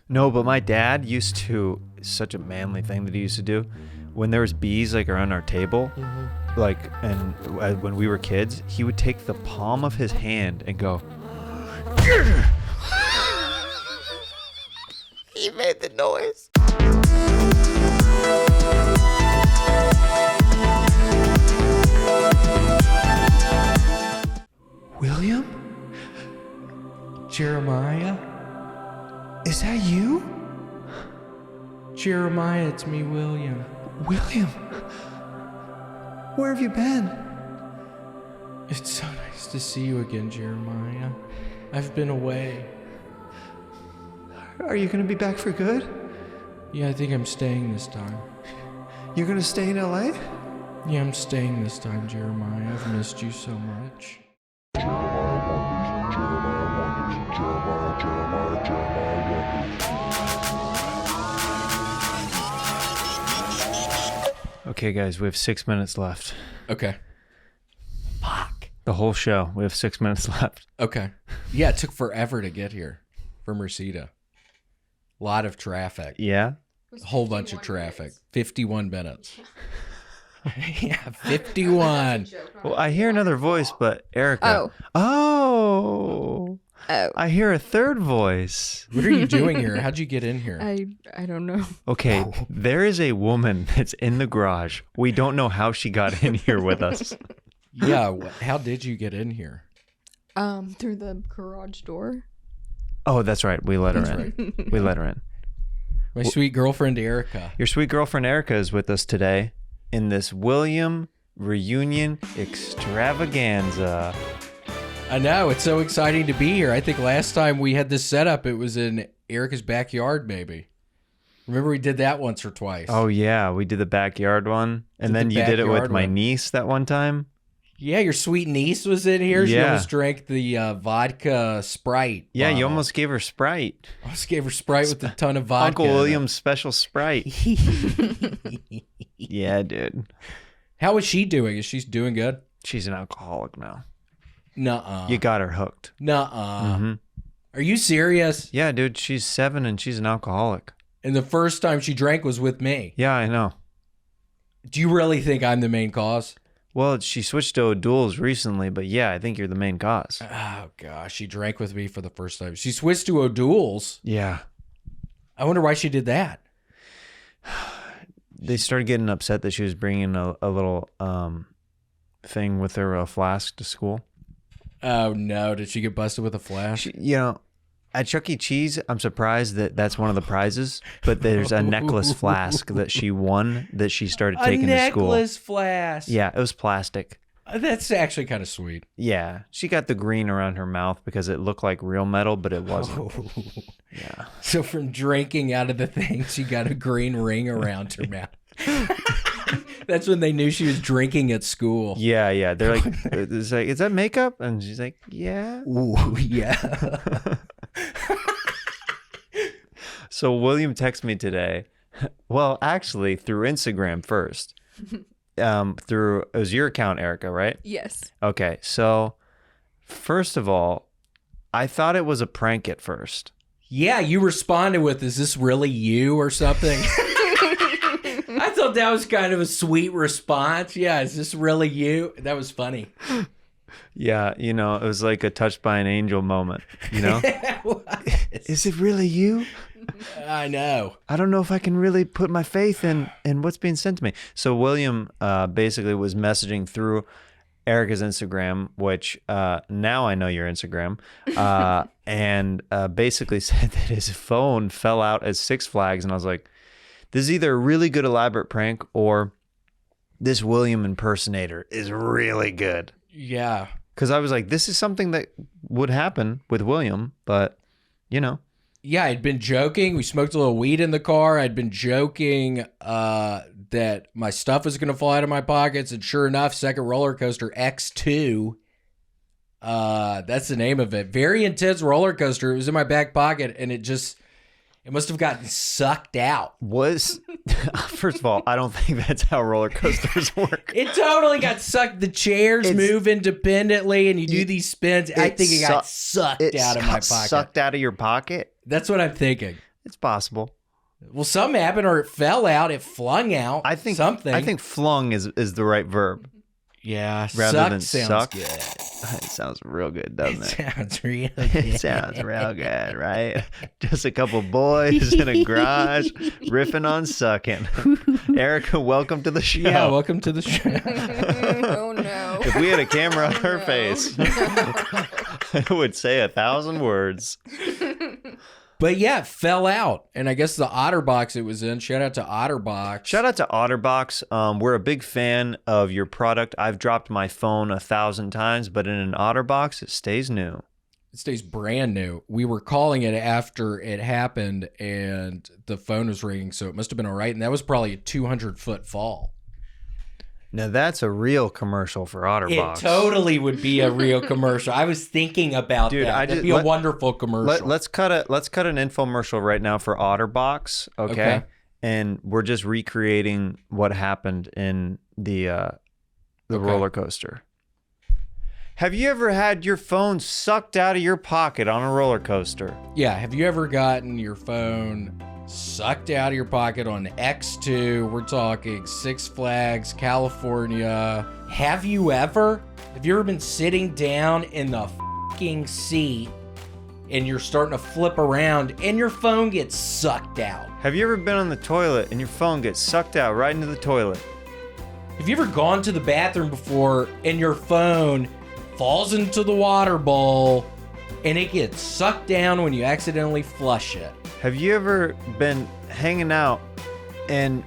No, but my dad used to, such a manly thing that he used to do, when there was bees like around our table, and when we were kids, he would take the palm of his hand and go. He made the noise. William? Jeremiah? Is that you? Jeremiah, it's me, William. William? Where have you been? It's so nice to see you again, Jeremiah. I've been away. Are you going to be back for good? Yeah, I think I'm staying this time. You're going to stay in LA? Yeah, I'm staying this time, Jeremiah. I've missed you so much. Okay, guys, we have 6 minutes left. Okay. Fuck. The whole show. We have 6 minutes left. Okay. Yeah, it took forever to get here from Reseda. A lot of traffic. Yeah? A whole bunch of traffic. Minutes. 51 minutes. Yeah, 51. Well, I hear another voice, but Erica. Oh. I hear a third voice. What are you doing here? How'd you get in here? I don't know. Okay, there is a woman that's in the garage. We don't know how she got in here with us. Yeah, how did you get in here? Through the garage door. Oh, that's right. We let her in. Right. We let her in. My sweet girlfriend, Erica. Your sweet girlfriend, Erica, is with us today in this William reunion extravaganza. I know. It's so exciting to be here. I think last time we had this set up, it was in Erica's backyard, maybe. Remember we did that once or twice? Oh, yeah. We did the backyard one. And then you did it with my niece that one time. Yeah, your sweet niece was in here. She Yeah. almost drank the vodka Sprite. Yeah, bottle. You almost gave her Sprite. I almost gave her Sprite with a ton of vodka. Uncle William's special Sprite. Yeah, dude. How is she doing? Is she doing good? She's an alcoholic now. Nuh-uh. You got her hooked. Nuh-uh. Mm-hmm. Are you serious? Yeah, dude. She's 7 and she's an alcoholic. And the first time she drank was with me. Yeah, I know. Do you really think I'm the main cause? Well, she switched to O'Doul's recently, but yeah, I think you're the main cause. Oh, gosh. She drank with me for the first time. She switched to O'Doul's. Yeah. I wonder why she did that. They started getting upset that she was bringing a little thing with her, a flask to school. Oh, no. Did she get busted with a flash? At Chuck E. Cheese, I'm surprised that that's one of the prizes, but there's a necklace flask that she won that she started taking to school. A necklace flask. Yeah, it was plastic. That's actually kind of sweet. Yeah, she got the green around her mouth because it looked like real metal, but it wasn't. Oh. Yeah. So from drinking out of the thing, she got a green ring around her mouth. That's when they knew she was drinking at school. Yeah. They're like, it's like, is that makeup? And she's like, yeah. Ooh, yeah. So William texted me today. Well, actually, through Instagram first. It was your account, Erica, right? Yes. Okay, so first of all, I thought it was a prank at first. Yeah, you responded with, "Is this really you?" or something. I thought that was kind of a sweet response. Yeah, is this really you? That was funny. Yeah, it was like a touched by an angel moment, Is it really you? I know. I don't know if I can really put my faith in what's being sent to me. So William basically was messaging through Erica's Instagram, which now I know your Instagram, and basically said that his phone fell out at Six Flags. And I was like, this is either a really good elaborate prank or this William impersonator is really good. Yeah. Because I was like, this is something that would happen with William, but, Yeah, I'd been joking. We smoked a little weed in the car. I'd been joking that my stuff was going to fall out of my pockets. And sure enough, second roller coaster, X2. That's the name of it. Very intense roller coaster. It was in my back pocket, and it must have gotten sucked out. First of all, I don't think that's how roller coasters work. It totally got sucked. The chairs move independently, and you do these spins. I think it got sucked out of my pocket. Sucked out of your pocket? That's what I'm thinking. It's possible. Well, something happened, or it fell out, it flung out. I think something. I think flung is the right verb. Yeah, Rather suck than sounds suck. good. It sounds real good, doesn't it? Sounds real good. It sounds real good, right? Just a couple boys in a garage riffing on sucking. Erica, welcome to the show. Yeah, welcome to the show. Oh no. If we had a camera on her No. face, it would say 1,000 words. But yeah, it fell out. And I guess the OtterBox it was in. Shout out to OtterBox. Shout out to OtterBox. We're a big fan of your product. I've dropped my phone 1,000 times, but in an OtterBox, it stays new. It stays brand new. We were calling it after it happened, and the phone was ringing, so it must have been all right. And that was probably a 200-foot fall. Now that's a real commercial for OtterBox. It totally would be a real commercial. I was thinking about Dude, that. That'd be a wonderful commercial. Let's cut an infomercial right now for OtterBox, okay? And we're just recreating what happened in the roller coaster. Have you ever had your phone sucked out of your pocket on a roller coaster? Yeah, have you ever gotten your phone sucked out of your pocket on X2? We're talking Six Flags, California. Have you ever been sitting down in the fucking seat and you're starting to flip around and your phone gets sucked out? Have you ever been on the toilet and your phone gets sucked out right into the toilet? Have you ever gone to the bathroom before and your phone falls into the water bowl and it gets sucked down when you accidentally flush it? Have you ever been hanging out and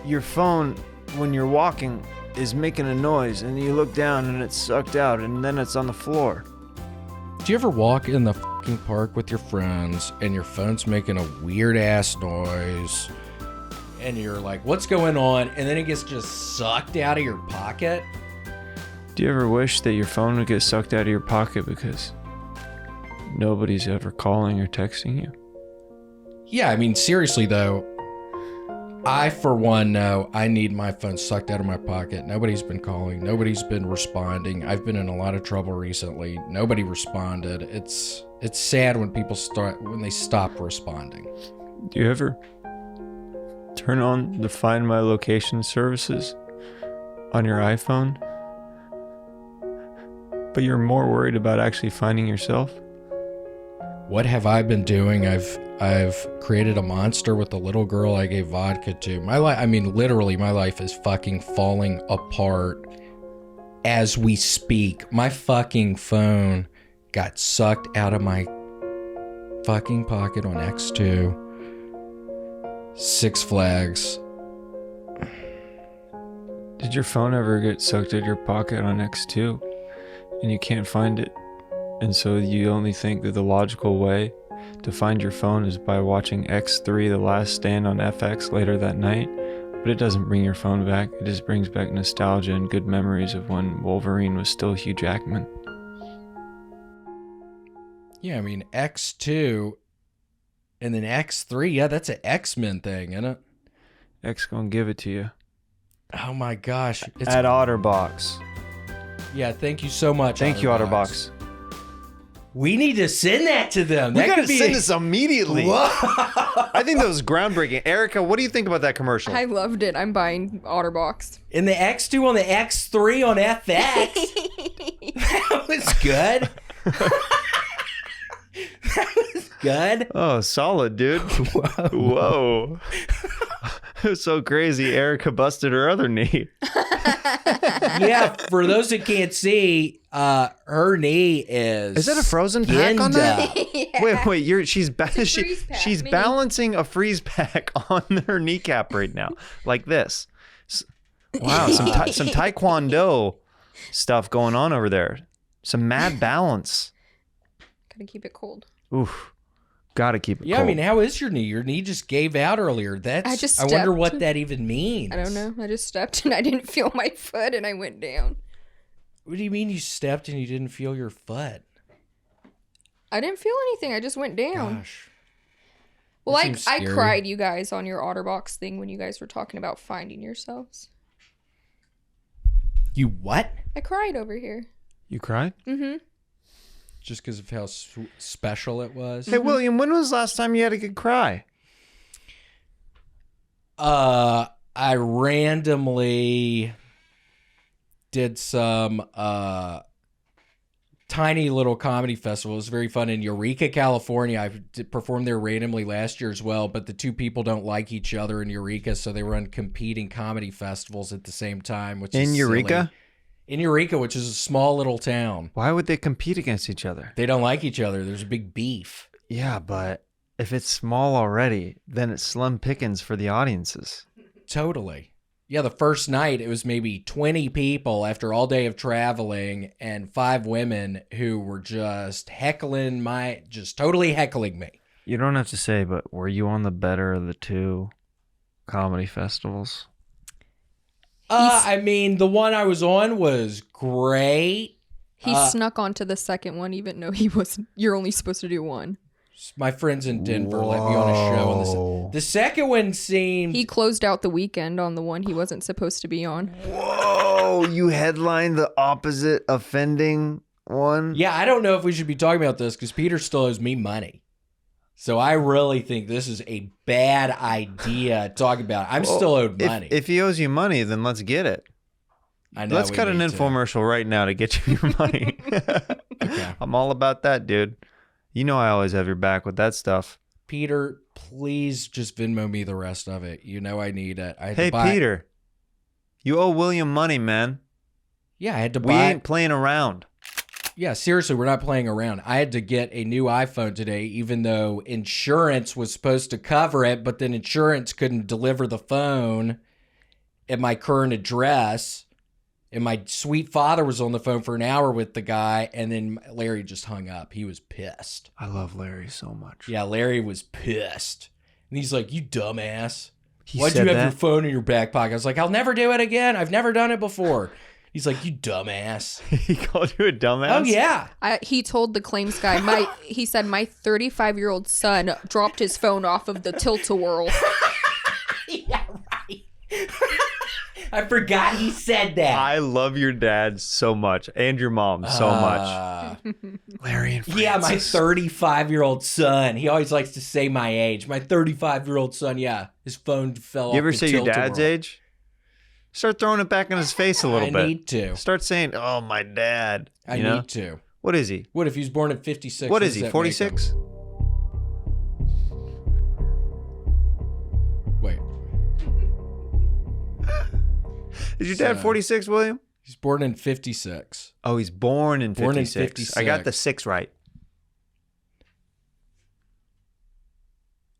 your phone, when you're walking, is making a noise and you look down and it's sucked out and then it's on the floor? Do you ever walk in the fucking park with your friends and your phone's making a weird ass noise and you're like, what's going on? And then it gets just sucked out of your pocket? Do you ever wish that your phone would get sucked out of your pocket because nobody's ever calling or texting you? Yeah, I mean, seriously though, I for one know I need my phone sucked out of my pocket. Nobody's been calling. Nobody's been responding. I've been in a lot of trouble recently. Nobody responded. It's sad when people stop responding. Do you ever turn on the Find My Location services on your iPhone, but you're more worried about actually finding yourself? What have I been doing? I've created a monster with the little girl I gave vodka to. Literally, my life is fucking falling apart as we speak. My fucking phone got sucked out of my fucking pocket on X2. Six Flags. Did your phone ever get sucked out of your pocket on X2 and you can't find it? And so you only think that the logical way to find your phone is by watching X3 The Last Stand on FX later that night, but it doesn't bring your phone back. It just brings back nostalgia and good memories of when Wolverine was still Hugh Jackman. Yeah, I mean, X2 and then X3. Yeah, that's an X-Men thing, isn't it? X gonna give it to you. Oh my gosh. At OtterBox. Yeah, thank you so much. Thank you, OtterBox. We need to send that to them. We That gotta could be send this immediately. I think that was groundbreaking. Erica, what do you think about that commercial? I loved it. I'm buying OtterBox. In the X2 on the X3 on FX. That was good. That was good. Oh, solid, dude. Whoa. It was so crazy. Erica busted her other knee. Yeah, for those that can't see, her knee is. Is that a frozen pack on that? Yeah. Wait, she's freeze pack, she's maybe. balancing a freeze pack on her kneecap right now, like this. Wow, some taekwondo stuff going on over there. Some mad balance. Gotta keep it cold. Oof, gotta keep it Yeah, cold. I mean, how is your knee? Your knee just gave out earlier. I wonder what that even means. I don't know. I just stepped and I didn't feel my foot and I went down. What do you mean you stepped and you didn't feel your foot? I didn't feel anything. I just went down. Gosh. Well, That I seems scary. cried, you guys, on your OtterBox thing when you guys were talking about finding yourselves. You what? I cried over here. You cried? Mm-hmm. Just because of how special it was? Hey, William, when was the last time you had a good cry? I randomly did some tiny little comedy festival. It was very fun in Eureka, California. I performed there randomly last year as well, but the two people don't like each other in Eureka, so they run competing comedy festivals at the same time, which is In Eureka? silly. In Eureka, which is a small little town. Why would they compete against each other? They don't like each other. There's a big beef. Yeah, but if it's small already, then it's slim pickings for the audiences. Totally. Yeah, the first night, it was maybe 20 people after all day of traveling and 5 women who were just totally heckling me. You don't have to say, but were you on the better of the two comedy festivals? I mean, the one I was on was great. He snuck onto the second one, even though you're only supposed to do one. My friends in Denver let me on a show. On the second one seemed... He closed out the weekend on the one he wasn't supposed to be on. Whoa, you headlined the opposite offending one? Yeah, I don't know if we should be talking about this because Peter still owes me money. So I really think this is a bad idea to talk about. I'm still owed money. If he owes you money, then let's get it. I know. Let's cut an infomercial right now to get you your money. Okay. I'm all about that, dude. You know I always have your back with that stuff. Peter, please just Venmo me the rest of it. You know I need it. Hey, Peter, you owe William money, man. Yeah, I had to buy. We ain't playing around. Yeah, seriously, we're not playing around. I had to get a new iPhone today, even though insurance was supposed to cover it, but then insurance couldn't deliver the phone at my current address. And my sweet father was on the phone for an hour with the guy, and then Larry just hung up. He was pissed. I love Larry so much. Yeah, Larry was pissed. And he's like, you dumbass. He Why'd said you have that? your phone in your back pocket? I was like, I'll never do it again. I've never done it before. He's like, you dumbass. He called you a dumbass? Oh, yeah. He told the claims guy, he said, my 35-year-old son dropped his phone off of the tilt-a-whirl. Yeah, right. I forgot he said that. I love your dad so much and your mom so much. Larry and Francis. Yeah, my 35-year-old son. He always likes to say my age. My 35-year-old son, yeah. His phone fell off. You ever the say your dad's tilt-a-whirl. age? Start throwing it back in his face a little bit. I need to. Start saying, oh, my dad. I You know? need to. What is he? What if he was born in 56? What does is he, that make 46? him? Wait. Is your dad 46, William? He's born in 56. Oh, he's born in 56. Born in 56. I got the 6 right.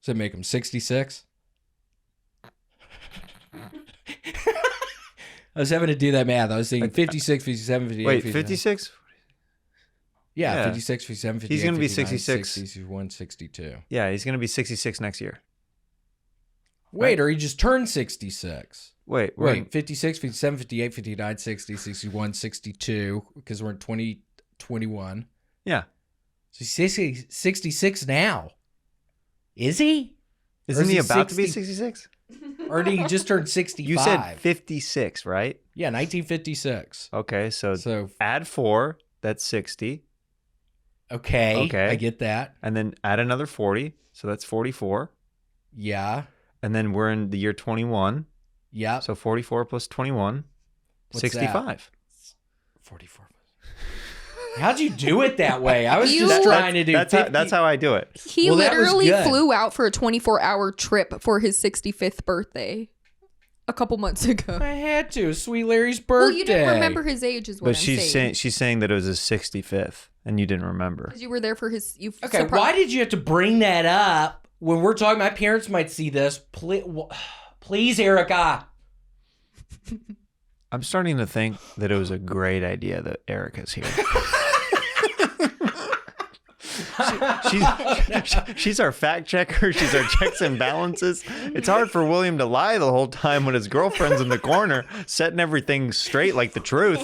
Does that make him 66? I was having to do that math. I was thinking 56, 57, 58, Wait, 59. 56? Yeah, Yeah. 56, 57, 58, He's gonna be 59, 66. 61, 62. Yeah, he's going to be 66 next year. Wait, or he just turned 66. Wait, we're in- Wait, 56, 57, 58, 59, 60, 61, 62, because we're in 2021. Yeah. So he's 66 now. Is he? Isn't is he he about to be 60? 66? Or did he just turn 65? You said 56, right? Yeah, 1956. Okay, so So, add 4, that's 60. okay, Okay. I get that. And then add another 40, so that's 44. Yeah, And then we're in the year 21. yeah. So 44 plus 21, What's 65. 44. How'd you do it that way? I was You- just trying to do That's 50. that's how I do it. He Well, that was literally good. flew out for a 24-hour trip for his 65th birthday a couple months ago. I had to. Sweet Larry's birthday. Well, you didn't remember his age is what But I'm saying. she's saying that it was his 65th, and you didn't remember. Because you were there for his... Okay, why did you have to bring that up when we're talking? My parents might see this. Please, Erica. I'm starting to think that it was a great idea that Erica's here. She's our fact checker. She's our checks and balances. It's hard for William to lie the whole time when his girlfriend's in the corner setting everything straight like the truth.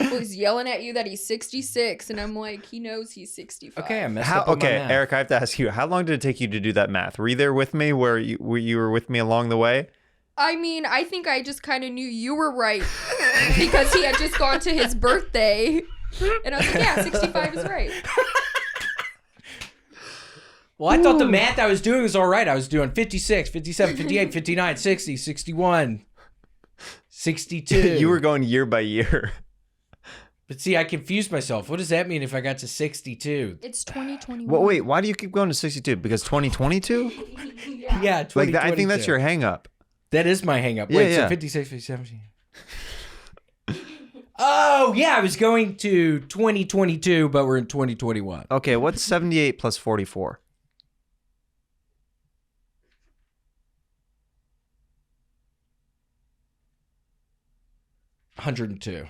He's yelling at you that he's 66, and I'm like, he knows he's 65. Okay, I messed up on my math. Eric, I have to ask you, how long did it take you to do that math? Were you there with me where you were with me along the way? I mean, I think I just kind of knew you were right because he had just gone to his birthday. And I was like, yeah, 65 is right. Well, I thought the math I was doing was all right. I was doing 56, 57, 58, 59, 60, 61, 62. You were going year by year. But see, I confused myself. What does that mean if I got to 62? It's 2021. Well, wait, why do you keep going to 62? Because 2022? Yeah, 2022. Like, I think that's your hang up. That is my hang up. Wait, Yeah. so 56, 57. Oh, yeah, I was going to 2022, but we're in 2021. Okay, what's 78 plus 44? $102.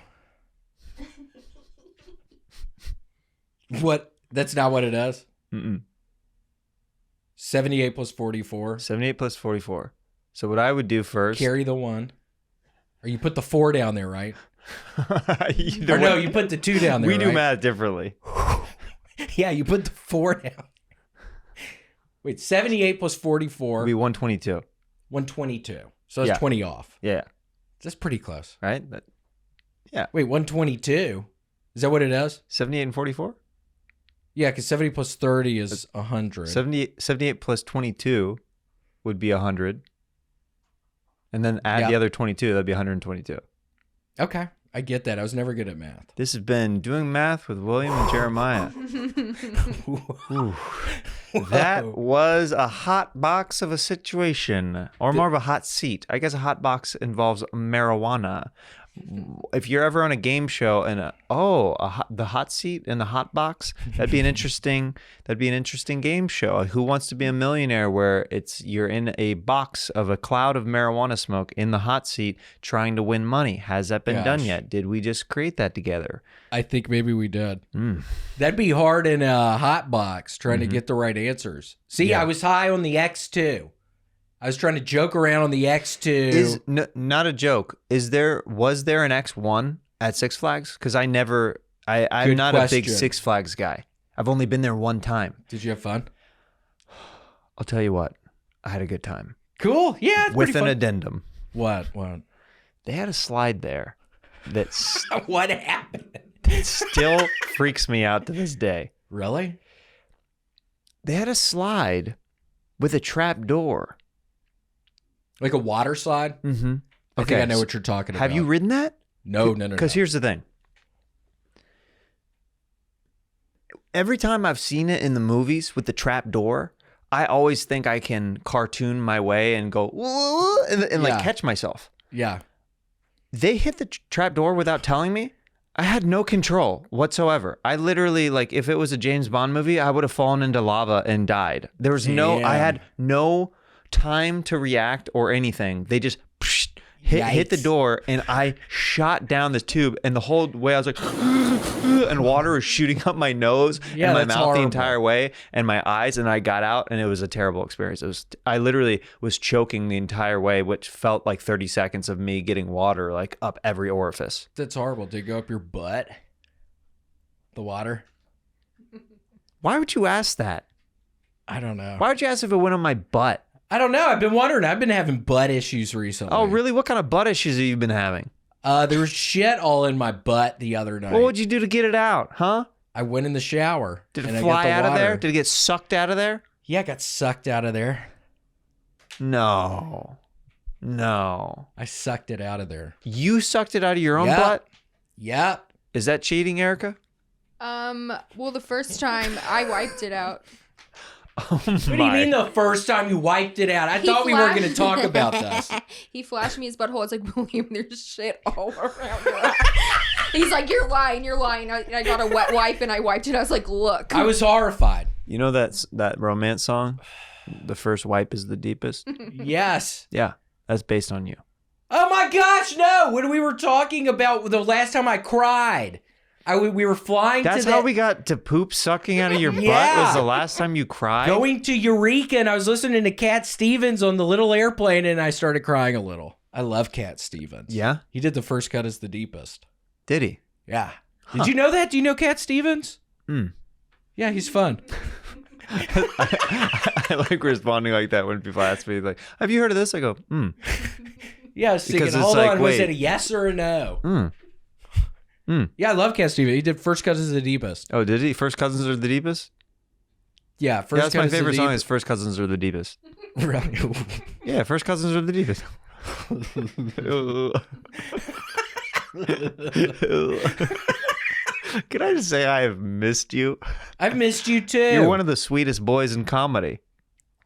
What? That's not what it is? Mm-mm. 78 plus 44. 78 plus 44. So what I would do first... Carry the 1. Or you put the 4 down there, right? Either Or no, way, you put the 2 down there, we do right? math differently. Yeah, you put the 4 down. Wait, 78 plus 44. It'd be 122. 122. So that's Yeah. 20 off. Yeah. That's pretty close. Right? Wait, 122? Is that what it is? 78 and 44? Yeah, because 70 plus 30 is 100. 78 plus 22 would be 100. And then add the other 22, that'd be 122. Okay, I get that. I was never good at math. This has been Doing Math with William and Jeremiah. Ooh. That was a hot box of a situation, or more of a hot seat. I guess a hot box involves marijuana. If you're ever on a game show and the hot seat and the hot box, that'd be an interesting game show. Who Wants to Be a Millionaire, where you're in a box of a cloud of marijuana smoke in the hot seat trying to win money. Has that been done yet? Did we just create that together? I think maybe we did. That'd be hard in a hot box trying to get the right answers. See, I was high on the X2. I was trying to joke around on the X2. Not a joke. Was there an X1 at Six Flags? Because I'm not a big Six Flags guy. I've only been there one time. Did you have fun? I'll tell you what. I had a good time. Cool. Yeah. It's With pretty an fun. addendum. What? They had a slide there that What happened? still freaks me out to this day. Really? They had a slide with a trap door. Like a water slide? Mm-hmm. I think I know what you're talking about. Have you ridden that? No. Because here's the thing. Every time I've seen it in the movies with the trap door, I always think I can cartoon my way and go and like catch myself. Yeah. They hit the trap door without telling me. I had no control whatsoever. I literally, like, if it was a James Bond movie, I would have fallen into lava and died. There was I had no time to react or anything. They just hit the door, and I shot down this tube, and the whole way I was like, and water was shooting up my nose and my mouth the entire way, and my eyes, and I got out, and it was a terrible experience. I literally was choking the entire way, which felt like 30 seconds of me getting water like up every orifice. That's horrible. Did it go up your butt? The water? Why would you ask that? I don't know. Why would you ask if it went on my butt? I don't know. I've been wondering. I've been having butt issues recently. Oh, really? What kind of butt issues have you been having? There was shit all in my butt the other night. What would you do to get it out, huh? I went in the shower. Did and it I fly got the out of there? water. Did it get sucked out of there? Yeah, it got sucked out of there. No. I sucked it out of there. You sucked it out of your own Yep. butt? Yep. Is that cheating, Erica? Well, the first time I wiped it out. Oh What do you mean the first time you wiped it out? I thought we were going to talk about this. He flashed me his butthole. It's like, William, there's shit all around your eye. He's like, you're lying. I got a wet wipe and I wiped it. I was like, look. I was horrified. You know that romance song? The first wipe is the deepest? Yes. Yeah, that's based on you. Oh my gosh, no. When we were talking about the last time I cried, we were flying That's to how we got to poop sucking out of your butt was the last time you cried? going to Eureka, and I was listening to Cat Stevens on the little airplane, and I started crying a little. I love Cat Stevens. Yeah? He did the first cut as the deepest. Did he? Yeah. Did you know that? Do you know Cat Stevens? Yeah, he's fun. I like responding like that when people ask me, like, have you heard of this? I go, Yeah, I was thinking, Because it's hold like, on, was wait. it a yes or a no? Yeah, I love Cat Stevens. He did first cut as the deepest. Oh, did he? First Cousins are the deepest? Yeah, First Yeah, that's my Cousins favorite are song the is First Cousins Are the Deepest. Right. Yeah, First Cousins Are the Deepest. Can I just say I have missed you? I've missed you too. You're one of the sweetest boys in comedy.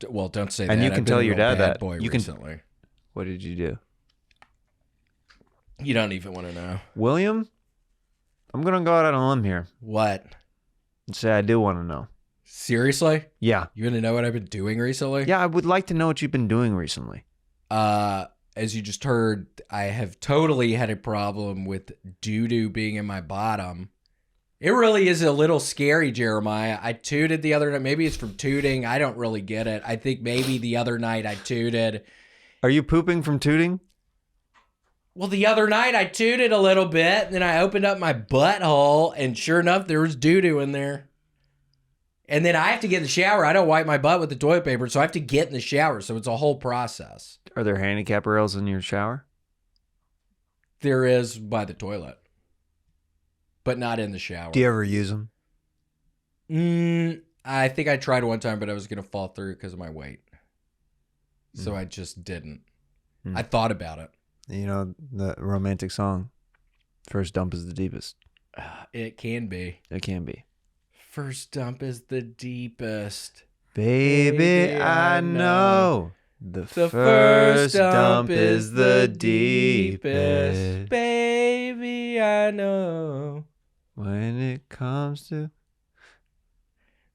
Well, don't say that. And you can I've been tell a your real dad bad that. boy You can- recently. What did you do? You don't even want to know. William, I'm going to go out on a limb here What? and say I do want to know. Seriously? Yeah. You want to know what I've been doing recently? Yeah, I would like to know what you've been doing recently. As you just heard, I have totally had a problem with doo-doo being in my bottom. It really is a little scary, Jeremiah. I tooted the other night. Maybe it's from tooting. I don't really get it. I think maybe the other night I tooted. Are you pooping from tooting? Well, the other night I tooted a little bit, and then I opened up my butthole, and sure enough, there was doo-doo in there. And then I have to get in the shower. I don't wipe my butt with the toilet paper, so I have to get in the shower. So it's a whole process. Are there handicap rails in your shower? There is by the toilet, but not in the shower. Do you ever use them? I think I tried one time, but I was going to fall through because of my weight. So I just didn't. I thought about it. You know, the romantic song, First Dump is the Deepest. It can be. It can be. First dump is the deepest. Baby, I know. The first dump is the deepest. Baby, I know. When it comes to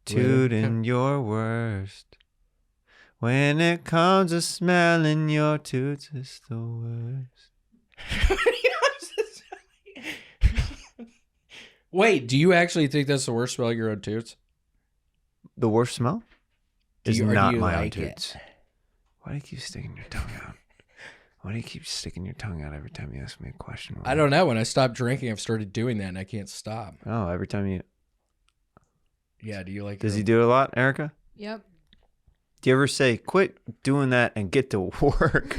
tooting your worst. When it comes to smelling your toots, it's the worst. Wait, do you actually think that's the worst smell, your own toots? The worst smell? Is Or do not you my own like it? toots. Why do you keep sticking your tongue out? Why do you keep sticking your tongue out every time you ask me a question? I don't know. When I stopped drinking, I've started doing that, and I can't stop. Oh, every time you... Yeah, do you like Does your- he do it a lot, Erica? Yep. Do you ever say, quit doing that and get to work?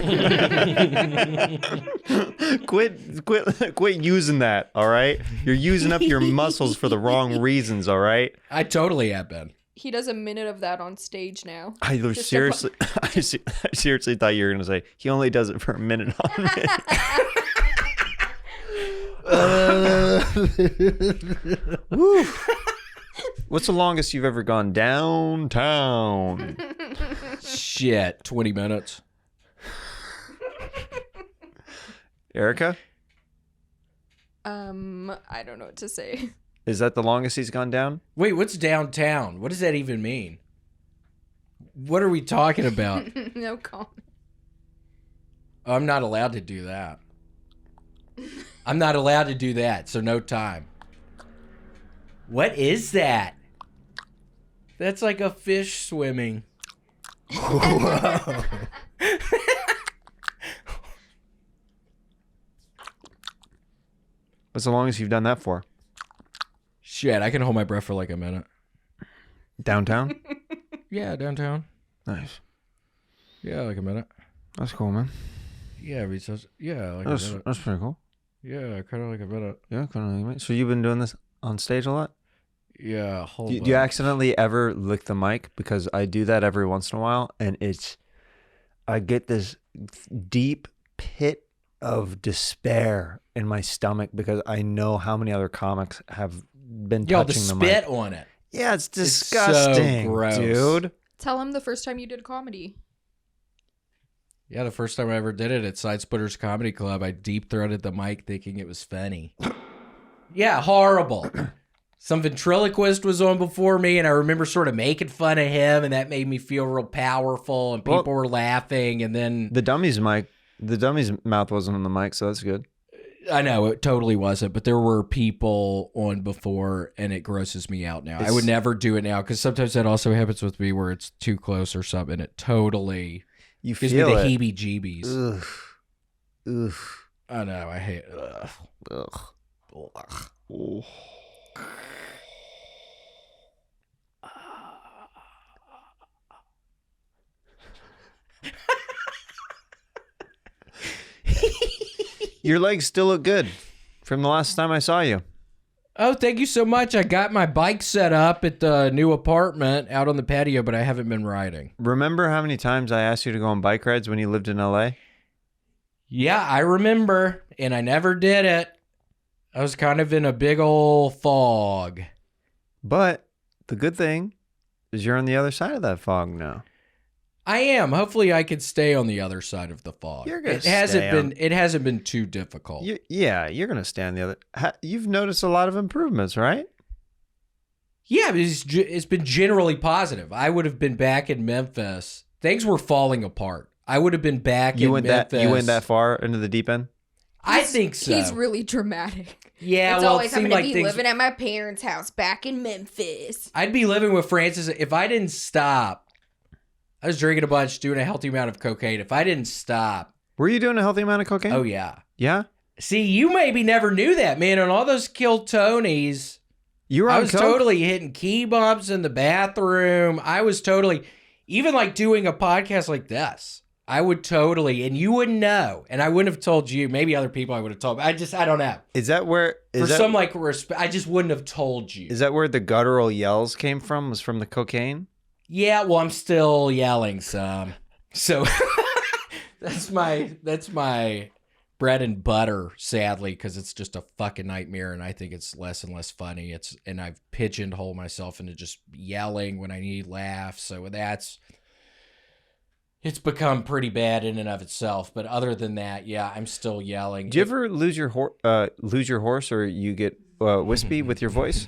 quit using that, all right? You're using up your muscles for the wrong reasons, all right? I totally have been. He does a minute of that on stage now. I Just seriously, I seriously thought you were going to say, he only does it for a minute on minute. Woo. What's the longest you've ever gone downtown? Shit, 20 minutes. Erica? I don't know what to say. Is that the longest he's gone down? Wait, what's downtown? What does that even mean? What are we talking about? No comment. I'm not allowed to do that. I'm not allowed to do that, so no time. What is that? That's like a fish swimming. Whoa. What's the longest you've done that for? Shit, I can hold my breath for like a minute. Downtown? Yeah, downtown. Nice. Yeah, like a minute. That's cool, man. Yeah, yeah, like a That's minute. pretty cool. Yeah, kind of like a minute. Yeah, kind of. So you've been doing this on stage a lot? Yeah, a whole Do you bunch. accidentally ever lick the mic? Because I do that every once in a while, and I get this deep pit of despair in my stomach because I know how many other comics have been Yo, the touching the mic. spit on it. Yeah, it's so disgusting, gross. dude. Tell him the first time you did comedy. Yeah, the first time I ever did it at Side Splitters Comedy Club, I deep-throated the mic thinking it was funny. Yeah, horrible. Some ventriloquist was on before me, and I remember sort of making fun of him, and that made me feel real powerful, and people were laughing, and then... The dummy's mouth wasn't on the mic, so that's good. I know, it totally wasn't, but there were people on before, and it grosses me out now. I would never do it now, because sometimes that also happens with me where it's too close or something. It totally You gives me feel the it. heebie-jeebies. Ugh. Ugh. I know, I hate it. Ugh. Ugh. Ugh. Oh. Your legs still look good from the last time I saw you. Oh, thank you so much. I got my bike set up at the new apartment out on the patio, but I haven't been riding. Remember how many times I asked you to go on bike rides when you lived in LA? Yeah, I remember, and I never did it. I was kind of in a big old fog. But the good thing is you're on the other side of that fog now. I am. Hopefully, I can stay on the other side of the fog. You're gonna It hasn't been too difficult. You're gonna stay on the other. You've noticed a lot of improvements, right? Yeah, it's been generally positive. I would have been back in Memphis. Things were falling apart. I would have been back in Memphis. You went that far into the deep end? I think so. He's really dramatic. Yeah, it's well, always it seemed I'm gonna like be things... living at my parents' house back in Memphis. I'd be living with Francis if I didn't stop. I was drinking a bunch, doing a healthy amount of cocaine. If I didn't stop. Were you doing a healthy amount of cocaine? Oh, yeah. Yeah? See, you maybe never knew that, man. On all those Kill Tonys, I was totally hitting key bumps in the bathroom. I was totally, even like doing a podcast like this, I would totally, and you wouldn't know. And I wouldn't have told you. Maybe other people I would have told. I don't know. Is that where... I just wouldn't have told you. Is that where the guttural yells came from? Was from the cocaine? Yeah, well, I'm still yelling some. So that's my bread and butter, sadly, because it's just a fucking nightmare, and I think it's less and less funny. And I've pigeonholed myself into just yelling when I need laughs. So it's become pretty bad in and of itself. But other than that, yeah, I'm still yelling. Do you ever lose your horse, or you get wispy with your voice?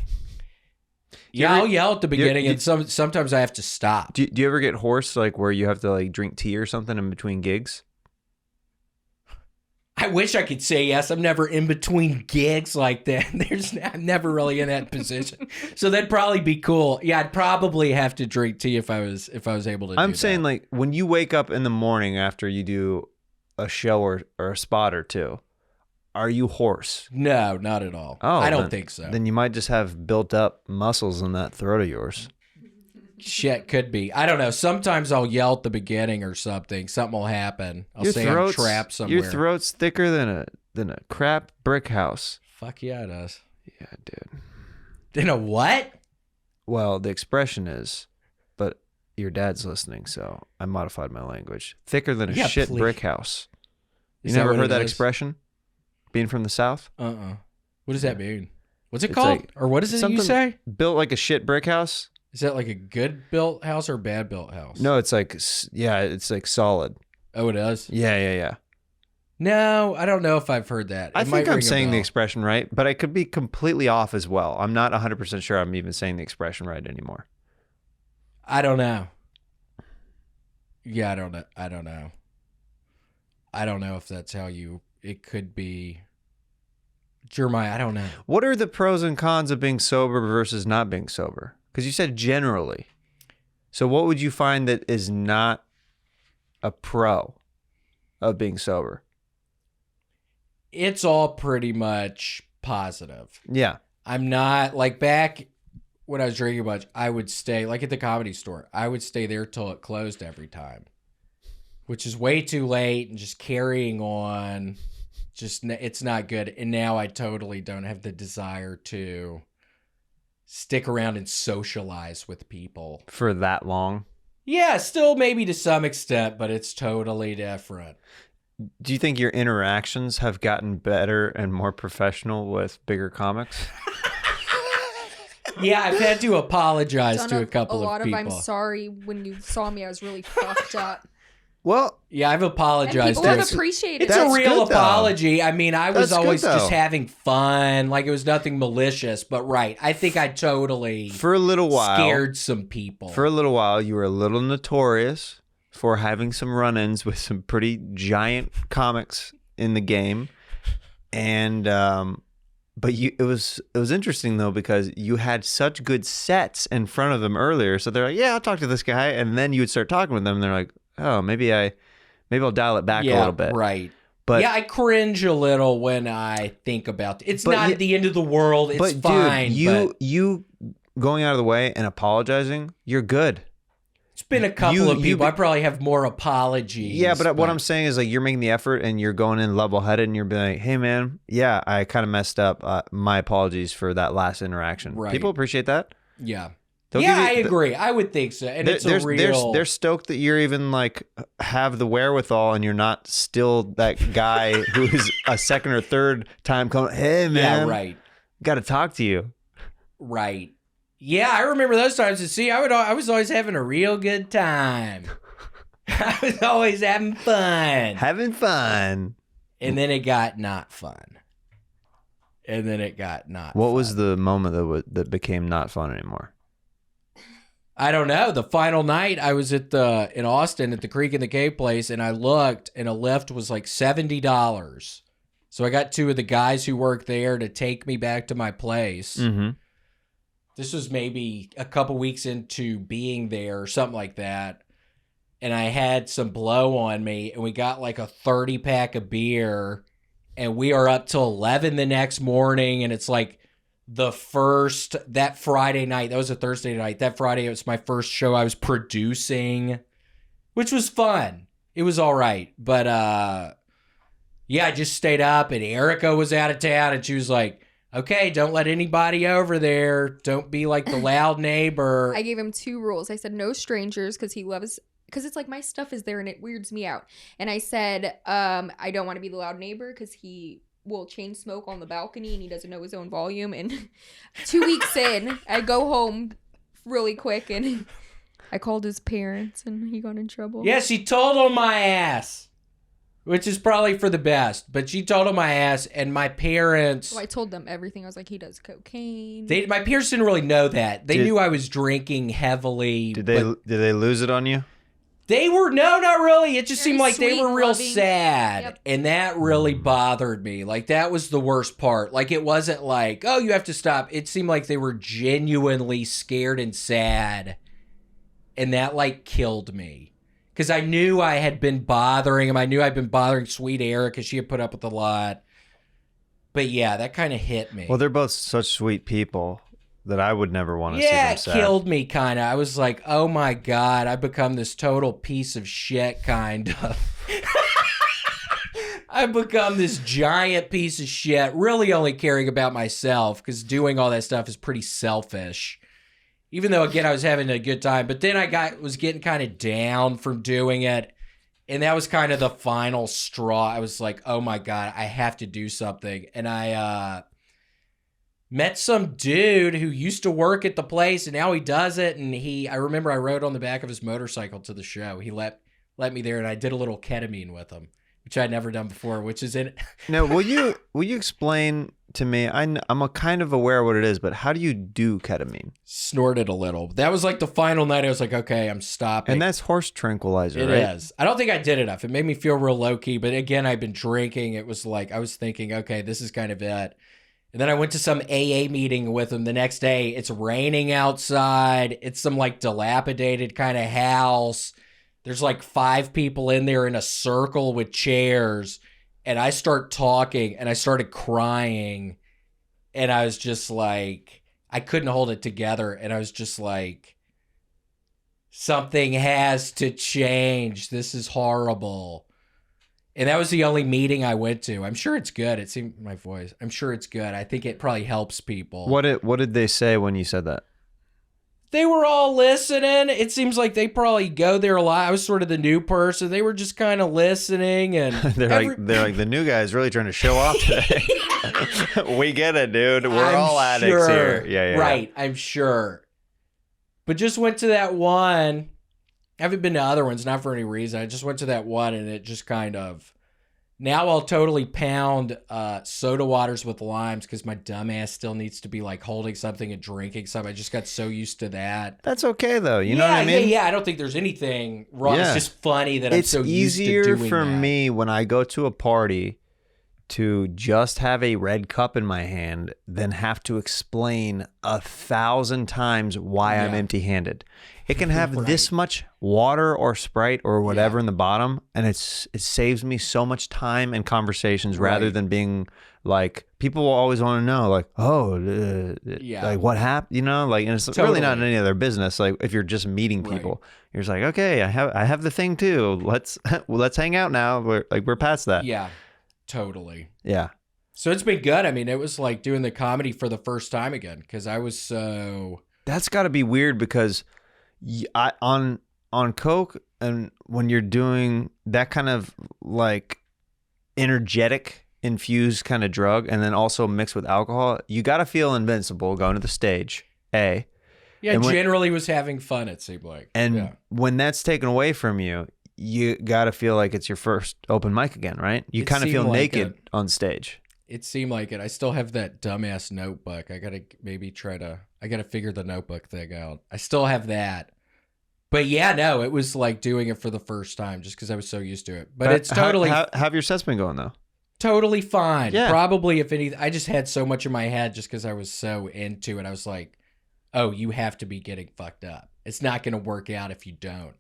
Yeah, I'll yell at the beginning, and sometimes I have to stop. Do you ever get hoarse, like where you have to like drink tea or something in between gigs? I wish I could say yes. I'm never in between gigs like that. I'm never really in that position. So that'd probably be cool. Yeah, I'd probably have to drink tea if I was able to. I'm saying like when you wake up in the morning after you do a show or a spot or two. Are you hoarse? No, not at all. Oh, I don't think so. Then you might just have built up muscles in that throat of yours. Shit, could be. I don't know. Sometimes I'll yell at the beginning or something. Something will happen. I'll say I'm trapped somewhere. Your throat's thicker than a crap brick house. Fuck yeah, it is. Yeah, dude. Than a what? Well, the expression is, but your dad's listening, so I modified my language. Thicker than a shit brick house. You never heard that expression? Being from the South? What does that mean? What's it called? Like, or what is it you say? Built like a shit brick house? Is that like a good built house or a bad built house? No, it's like, yeah, it's like solid. Oh, it is? Yeah. No, I don't know if I've heard that. I think I'm saying the expression right, but I could be completely off as well. I'm not 100% sure I'm even saying the expression right anymore. I don't know. Yeah, I don't know. I don't know if that's how it could be. Jeremiah, I don't know. What are the pros and cons of being sober versus not being sober? Because you said generally. So what would you find that is not a pro of being sober? It's all pretty much positive. Yeah. I'm not, like back when I was drinking a bunch, I would stay, like at the Comedy Store, I would stay there till it closed every time, which is way too late and just carrying on. Just, it's not good. And now I totally don't have the desire to stick around and socialize with people. For that long? Yeah, still maybe to some extent, but it's totally different. Do you think your interactions have gotten better and more professional with bigger comics? Yeah, I've had to apologize to a couple of people. I'm sorry when you saw me, I was really fucked up. Well, yeah, I've apologized. And people have appreciated it. It's a real apology. I mean, I was always just having fun. Like, it was nothing malicious. But, right, I think I totally for a little while scared some people. For a little while, you were a little notorious for having some run-ins with some pretty giant comics in the game. And, but it was interesting, though, because you had such good sets in front of them earlier. So they're like, yeah, I'll talk to this guy. And then you would start talking with them, and they're like, oh, maybe I'll dial it back a little bit. Right. But yeah, I cringe a little when I think about it. It's not at the end of the world. It's fine. Dude, you going out of the way and apologizing, you're good. It's been a couple of people. I probably have more apologies. Yeah, but what I'm saying is like you're making the effort and you're going in level-headed and you're being like, hey, man, yeah, I kind of messed up. My apologies for that last interaction. Right. People appreciate that. Yeah. I agree. I would think so. And it's a real... They're stoked that you're even like have the wherewithal and you're not still that guy who's a second or third time coming, hey, man. Yeah, right. Got to talk to you. Right. Yeah, I remember those times. And see, I was always having a real good time. I was always having fun. Having fun. And then it got not fun. What was the moment that became not fun anymore? I don't know. The final night I was in Austin at the Creek in the Cave place, and I looked, and a lift was like $70. So I got two of the guys who work there to take me back to my place. Mm-hmm. This was maybe a couple weeks into being there or something like that. And I had some blow on me, and we got like a 30-pack of beer, and we are up till 11 the next morning, and it's like that Friday night, that was a Thursday night, that Friday it was my first show I was producing, which was fun. It was all right. But yeah, I just stayed up, and Erica was out of town, and she was like, okay, don't let anybody over there. Don't be like the loud neighbor. I gave him 2 rules. I said no strangers because it's like my stuff is there and it weirds me out. And I said I don't want to be the loud neighbor because he will chain smoke on the balcony and he doesn't know his own volume. And 2 weeks in, I go home really quick and I called his parents and he got in trouble. Yeah, she told on my ass, which is probably for the best. But she told on my ass, and my parents... Well, I told them everything. I was like, he does cocaine. My parents didn't really know that. They knew I was drinking heavily. Did they lose it on you? They were, no, not really. It just Very seemed like they sweet were and real loving. sad. Yep. And that really bothered me. Like, that was the worst part. Like, it wasn't like, oh, you have to stop. It seemed like they were genuinely scared and sad. And that, like, killed me. Because I knew I had been bothering him. I knew I'd been bothering Sweet Eric because she had put up with a lot. But yeah, that kind of hit me. Well, they're both such sweet people that I would never want to see them sad. Yeah, it killed me kind of. I was like, oh my God, I've become this total piece of shit kind of. I've become this giant piece of shit, really only caring about myself because doing all that stuff is pretty selfish. Even though, again, I was having a good time. But then I was getting kind of down from doing it. And that was kind of the final straw. I was like, oh my God, I have to do something. And I met some dude who used to work at the place and now he does it. And I remember I rode on the back of his motorcycle to the show. He let me there and I did a little ketamine with him, which I'd never done before, which is in... Now, will you explain to me, I'm a kind of aware of what it is, but how do you do ketamine? Snorted a little. That was like the final night. I was like, okay, I'm stopping. And that's horse tranquilizer, It right? is. I don't think I did enough. It made me feel real low-key, but again, I've been drinking. It was like, I was thinking, okay, this is kind of it. And then I went to some AA meeting with him the next day. It's raining outside. It's some like dilapidated kind of house. There's like 5 people in there in a circle with chairs. And I start talking and I started crying. And I was just like, I couldn't hold it together. And I was just like, something has to change. This is horrible. And that was the only meeting I went to. I'm sure it's good. It seemed my voice. I'm sure it's good. I think it probably helps people. What did they say when you said that? They were all listening. It seems like they probably go there a lot. I was sort of the new person. They were just kind of listening, and they're like the new guy is really trying to show off today. We get it, dude. We're all addicts here. Yeah, right. I'm sure. But just went to that one. I haven't been to other ones, not for any reason. I just went to that one, and it just kind of... Now I'll totally pound soda waters with limes because my dumbass still needs to be like holding something and drinking something. I just got so used to that. That's okay though. You know what I mean? Yeah. I don't think there's anything wrong. Yeah. It's just funny that I'm so used to doing that. It's easier for me when I go to a party to just have a red cup in my hand than have to explain 1,000 times why I'm empty-handed. It can have this much water or Sprite or whatever in the bottom, and it saves me so much time and conversations rather than being like, people will always want to know, like, like what happened, you know, like, and it's really not any of their business. Like, if you're just meeting people, you're just like, okay, I have the thing too. Let's hang out now. We're past that. Yeah, totally. Yeah. So it's been good. I mean, it was like doing the comedy for the first time again because I was so. That's got to be weird because on coke, and when you're doing that kind of like energetic infused kind of drug and then also mixed with alcohol, you got to feel invincible going to the stage. Yeah, generally was having fun, it seemed like. And when that's taken away from you, you got to feel like it's your first open mic again, right? You kind of feel naked on stage. It seemed like it. I still have that dumbass notebook. I got to figure the notebook thing out. I still have that. But yeah, no, it was like doing it for the first time just because I was so used to it. But it's totally... How have your sets been going, though? Totally fine. Yeah. Probably, if anything, I just had so much in my head just because I was so into it. I was like, oh, you have to be getting fucked up. It's not going to work out if you don't.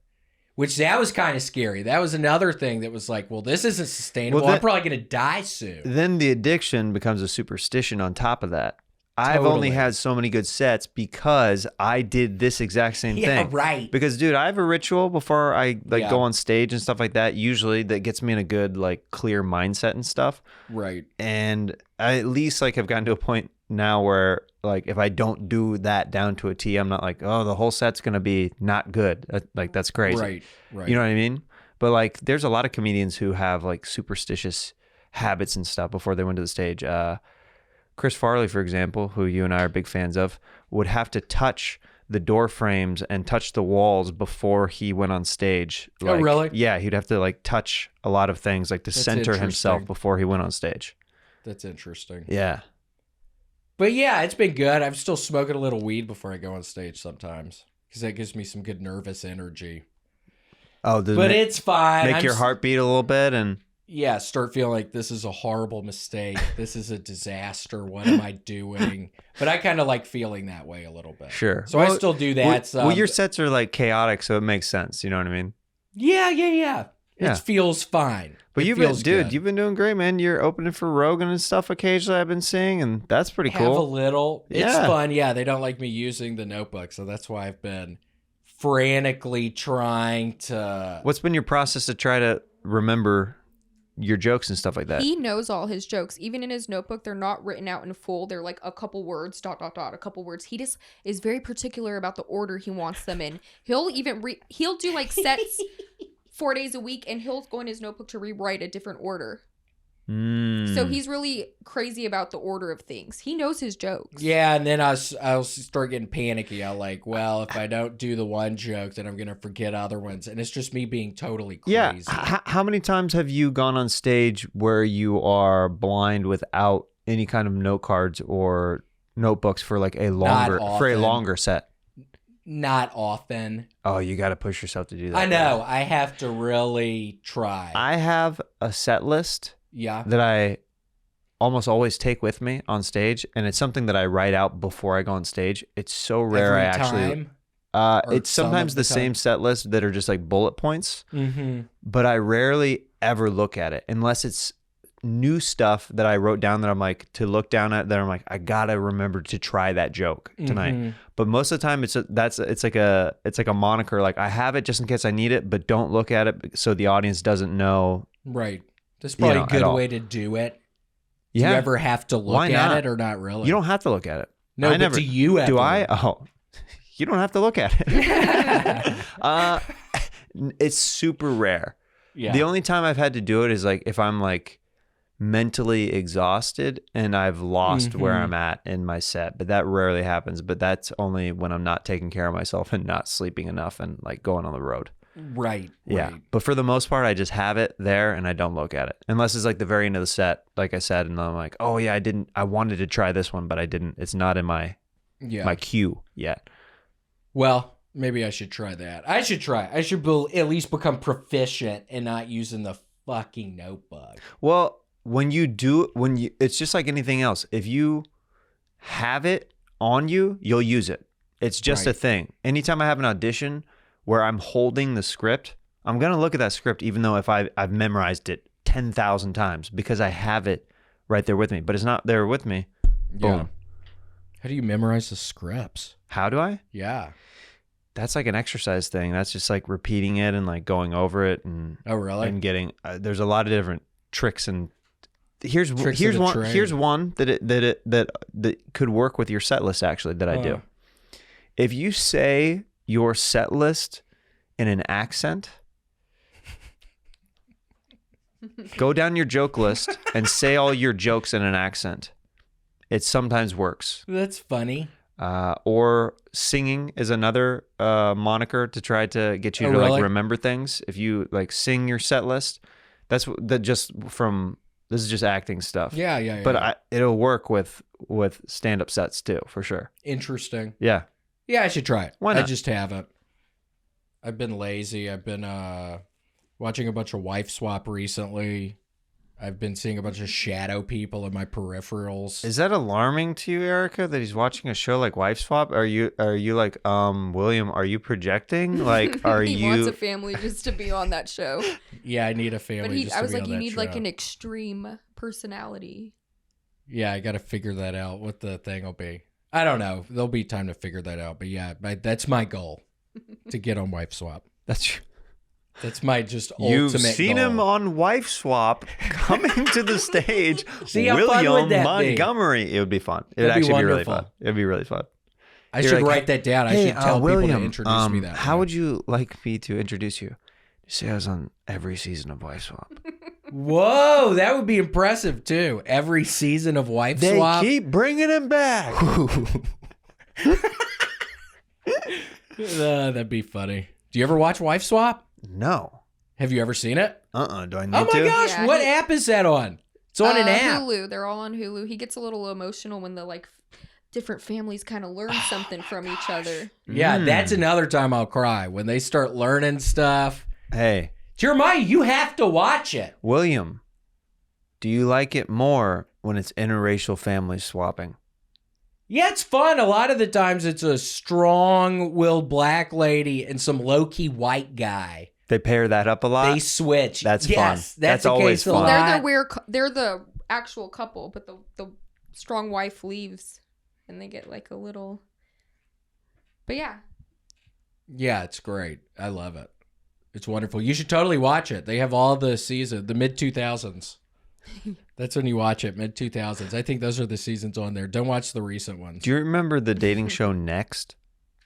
Which, that was kind of scary. That was another thing that was like, well, this isn't sustainable. I'm probably going to die soon. Then the addiction becomes a superstition on top of that. I've only had so many good sets because I did this exact same thing. Yeah, right. Because, dude, I have a ritual before I go on stage and stuff like that, usually, that gets me in a good, like, clear mindset and stuff. Right. And I at least, like, have gotten to a point now where, like, if I don't do that down to a T, I'm not like, oh, the whole set's going to be not good. Like, that's crazy. Right. You know what I mean? But, like, there's a lot of comedians who have, like, superstitious habits and stuff before they went to the stage. Chris Farley, for example, who you and I are big fans of, would have to touch the door frames and touch the walls before he went on stage. Like, oh, really? Yeah, he'd have to like touch a lot of things, like to center himself before he went on stage. That's interesting. Yeah. But yeah, it's been good. I'm still smoking a little weed before I go on stage sometimes because that gives me some good nervous energy. Oh, but it's fine. Make your heart beat a little bit and... Yeah, start feeling like this is a horrible mistake. This is a disaster. What am I doing? But I kind of like feeling that way a little bit. Sure. So I still do that. Well, your sets are like chaotic, so it makes sense. You know what I mean? Yeah. It feels fine. But you've been doing great, man. You're opening for Rogan and stuff occasionally, I've been seeing, and that's pretty cool. Have a little. It's fun. Yeah, they don't like me using the notebook, so that's why I've been frantically trying to... What's been your process to try to remember your jokes and stuff like that? He knows all his jokes. Even in his notebook, they're not written out in full. They're like a couple words, ... a couple words. He just is very particular about the order he wants them in. He'll even he'll do like sets 4 days a week, and he'll go in his notebook to rewrite a different order. So he's really crazy about the order of things. He knows his jokes. Yeah, and then I'll start getting panicky. I'll like, well, if I don't do the one joke, then I'm going to forget other ones. And it's just me being totally crazy. Yeah. How many times have you gone on stage where you are blind without any kind of note cards or notebooks for like a longer set? Not often. Oh, you got to push yourself to do that. I know. I have to really try. I have a set list. Yeah. That I almost always take with me on stage, and it's something that I write out before I go on stage. It's so rare it's sometimes the same set list that are just like bullet points, but I rarely ever look at it unless it's new stuff that I wrote down that I'm like to look down at, that I'm like, I gotta remember to try that joke tonight. But most of the time it's like a moniker, like I have it just in case I need it, but don't look at it so the audience doesn't know. Right. That's probably a good way to do it. Do you ever have to look at it or not really? You don't have to look at it. No, but do you have to? Do I? Oh, you don't have to look at it. It's super rare. Yeah. The only time I've had to do it is like if I'm like mentally exhausted and I've lost where I'm at in my set, but that rarely happens. But that's only when I'm not taking care of myself and not sleeping enough and like going on the road. Right. Yeah. Right. But for the most part, I just have it there and I don't look at it unless it's like the very end of the set, like I said, and I'm like, oh yeah, I wanted to try this one, but I didn't. It's not in my queue yet. Well, maybe I should try that. I should at least become proficient in not using the fucking notebook. Well, it's just like anything else. If you have it on you, you'll use it. It's just a thing. Anytime I have an audition where I'm holding the script, I'm going to look at that script even though if I've memorized it 10,000 times because I have it right there with me, but it's not there with me. Boom. Yeah. How do you memorize the scripts? How do I? Yeah. That's like an exercise thing. That's just like repeating it and like going over it and Oh, really? and getting there's a lot of different tricks and here's Tricks of here's the one trade. here's one that could work with your set list actually that I do. If you say your set list in an accent, go down your joke list and say all your jokes in an accent. It sometimes works. That's funny. Or singing is another moniker to try to get you to really? like remember things. If you like sing your set list, this is just acting stuff. Yeah. But it'll work with stand-up sets too, for sure. Interesting. Yeah. Yeah, I should try it. Why not? I just haven't. I've been lazy. I've been watching a bunch of Wife Swap recently. I've been seeing a bunch of shadow people in my peripherals. Is that alarming to you, Erica, that he's watching a show like Wife Swap? Are you like, William, are you projecting? Like, are he you... wants a family just to be on that show. Yeah, I need a family. But just I to was be like, on you that need like show. an extreme personality. Yeah, I got to figure that out. What the thing will be. I don't know. There'll be time to figure that out. But yeah, that's my goal, to get on Wife Swap. That's my just You've ultimate seen goal. him on Wife Swap coming to the stage. See how fun William would that be? Montgomery. It would be fun. It would That'd be actually be really wonderful. fun. It'd be really fun. I You're should like, write that down. I Hey, should tell William, people to introduce me that. How way. would you like me to introduce you? Say I was on every season of Wife Swap. Whoa, that would be impressive too. Every season of Wife They Swap. keep bringing him back. That'd be funny. Do you ever watch Wife Swap? No. Have you ever seen it? Do I need Oh my to? gosh, Yeah, what app is that on? It's on an app. Hulu. They're all on Hulu. He gets a little emotional when the like different families kind of learn something from each other. Yeah, that's another time I'll cry when they start learning stuff. Hey, Jeremiah, you have to watch it. William, do you like it more when it's interracial families swapping? Yeah, it's fun. A lot of the times it's a strong-willed black lady and some low-key white guy. They pair that up a lot. They switch. That's yes, fun. That's That's the always case a fun. lot. They're the weird. They're the actual couple, but the strong wife leaves, and they get like a little. But yeah, Yeah, it's great. I love it. It's wonderful. You should totally watch it. They have all the season, the mid-2000s. That's when you watch it, mid-2000s. I think those are the seasons on there. Don't watch the recent ones. Do you remember the dating show Next?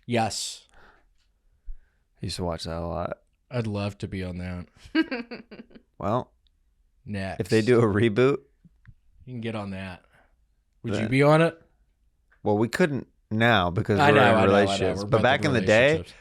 Yes. I used to watch that a lot. I'd love to be on that. Well, Next. if they do a reboot, You can get on that. Would you That- be on it? well, we couldn't now because I we're know, in I know, I know. relationships. We're But both back in in the day, relationships.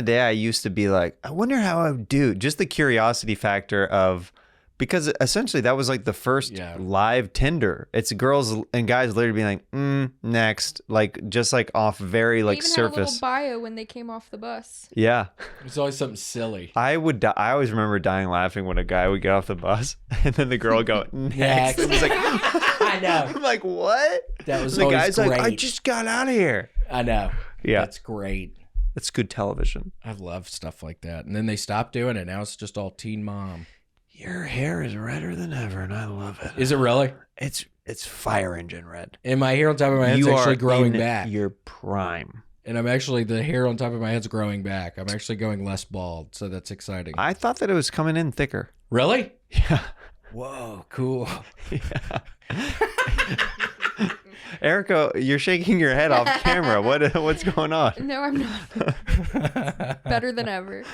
I used to be like, I wonder how I would do. Just the curiosity factor of, because essentially that was like the first Yeah. live Tinder. It's girls and guys literally being like, next, like just like off very they like even had a surface. little bio when they came off the bus. Yeah. It's always something silly. I always remember dying laughing when a guy would get off the bus and then the girl would go, next. It was like, I know. I'm like, what? That was And the always guy's great. like, I just got out of here. I know. Yeah. That's great. That's good television. I love stuff like that. And then they stopped doing it. Now it's just all Teen Mom. Your hair is redder than ever, and I love it. Is it really? It's fire engine red. And my hair on top of my head's You actually are growing in back. your prime. And the hair on top of my head's growing back. I'm actually going less bald, so that's exciting. I thought that it was coming in thicker. Really? Yeah. Whoa, cool. Yeah. Erica, you're shaking your head off camera. What's going on? No, I'm not. Better than ever.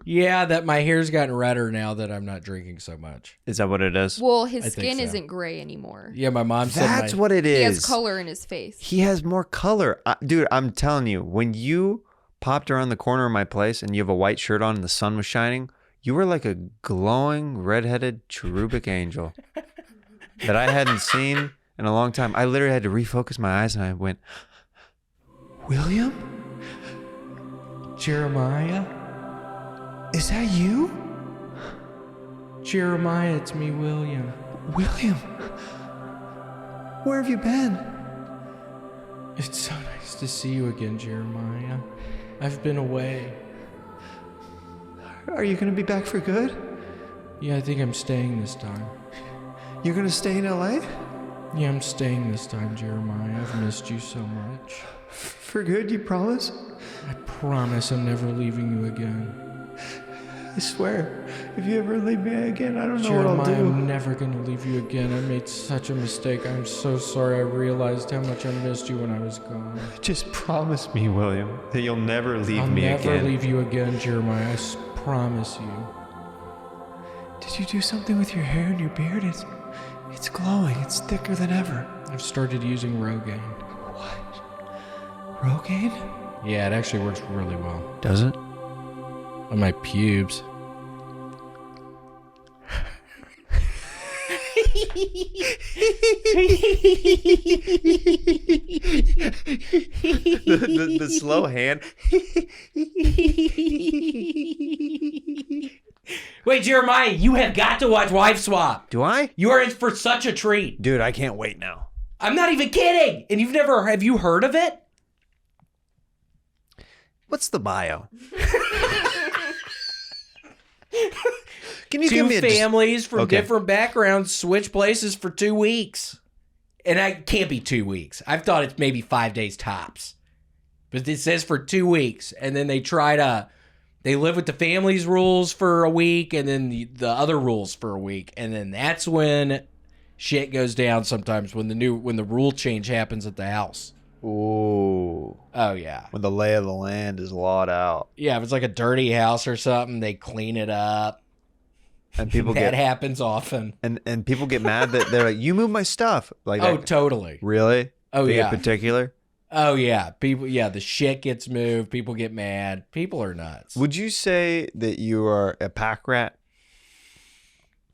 Yeah, that my hair's gotten redder now that I'm not drinking so much. Is that what it is? Well, I his think skin so. isn't gray anymore. Yeah, my mom said That's what it is. He has color in his face. He has more color. Dude, I'm telling you, when you popped around the corner of my place and you have a white shirt on and the sun was shining, you were like a glowing, redheaded, cherubic angel that I hadn't seen in a long time. I literally had to refocus my eyes and I went, William? Jeremiah? Is that you? Jeremiah, it's me, William. William, where have you been? It's so nice to see you again, Jeremiah. I've been away. Are you going to be back for good? Yeah, I think I'm staying this time. You're going to stay in LA? Yeah, I'm staying this time, Jeremiah. I've missed you so much. For good, you promise? I promise I'm never leaving you again. I swear, if you ever leave me again, I don't know Jeremiah, what I'll do. I'm never going to leave you again. I made such a mistake. I'm so sorry. I realized how much I missed you when I was gone. Just promise me, William, that you'll never leave me I'll again. never leave you again, Jeremiah. I promise you. Did you do something with your hair and your beard? It's glowing. It's thicker than ever. I've started using Rogaine. What? Rogaine? Yeah, it actually works really well. Does it? On my pubes. the slow hand. Wait, Jeremiah, you have got to watch Wife Swap. Do I? You are in for such a treat. Dude, I can't wait now. I'm not even kidding. And have you heard of it? What's the bio? Can you Two give me families from Okay. different backgrounds switch places for 2 weeks. And I can't be 2 weeks. I've thought it's maybe 5 days tops. But it says for 2 weeks. And then they live with the family's rules for a week and then the other rules for a week. And then that's when shit goes down sometimes when the rule change happens at the house. Ooh. Oh, yeah. When the lay of the land is lawed out. Yeah, if it's like a dirty house or something, they clean it up. And people That happens often. and people get mad that they're like, you moved my stuff. Like Oh, that. totally. Really? Oh, They yeah. get particular? Oh, yeah. The shit gets moved. People get mad. People are nuts. Would you say that you are a pack rat?